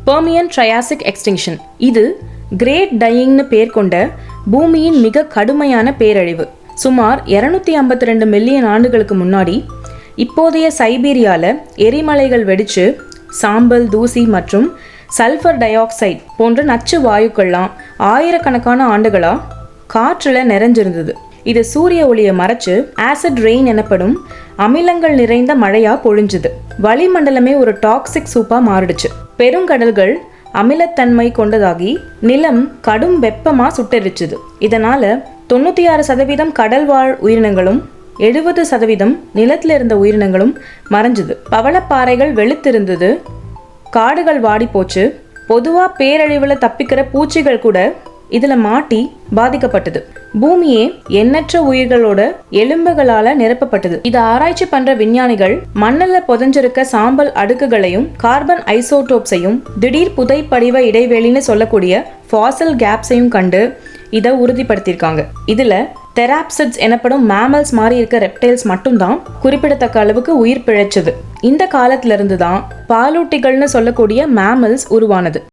Permian Triassic extinction. இது great டையிங்னு பேர் கொண்ட பூமியின் மிக கடுமையான பேரழிவு. சுமார் 252 மில்லியன் ஆண்டுகளுக்கு முன்னாடி இப்போதைய சைபீரியாவில் எரிமலைகள் வெடித்து சாம்பல், தூசி மற்றும் சல்ஃபர் டை ஆக்சைடு போன்ற நச்சு வாயுக்கள்லாம் ஆயிரக்கணக்கான ஆண்டுகளாக காற்றில் நிறைஞ்சிருந்தது. இது சூரிய ஒளியை மறைச்சு ஆசிட் ரெயின் எனப்படும் அமிலங்கள் நிறைந்த மழையாக பொழிஞ்சுது. வளிமண்டலமே ஒரு டாக்ஸிக் சூப்பாக மாறிடுச்சு. பெருங்கடல்கள் அமிலத்தன்மை கொண்டதாகி நிலம் கடும் வெப்பமாக சுட்டெரிச்சுது. இதனால் 96% கடல் வாழ் உயிரினங்களும் 70% நிலத்தில் இருந்த உயிரினங்களும் மறைஞ்சுது. பவளப்பாறைகள் வெளுத்திருந்தது, காடுகள் வாடி போச்சு. பொதுவாக பேரழிவில் தப்பிக்கிற பூச்சிகள் கூட இதில் மாட்டி பாதிக்கப்பட்டது. பூமியே எண்ணற்ற உயிர்களோட எலும்புகளால் நிரப்பப்பட்டது. இதை ஆராய்ச்சி பண்ற விஞ்ஞானிகள் மண்ணில் புதைஞ்சிருக்க சாம்பல் அடுக்குகளையும் கார்பன் ஐசோடோப்ஸையும் திடீர் புதைப்படிவ இடைவெளின்னு சொல்லக்கூடிய ஃபாசில் கேப்ஸையும் கண்டு இதை உறுதிப்படுத்தியிருக்காங்க. இதில் தெராப்சிட்ஸ் எனப்படும் மேமல்ஸ் மாதிரி இருக்க ரெப்டைல்ஸ் மட்டும்தான் குறிப்பிடத்தக்க அளவுக்கு உயிர் பிழைச்சது. இந்த காலத்திலிருந்து தான் பாலூட்டிகள்னு சொல்லக்கூடிய மேமல்ஸ் உருவானது.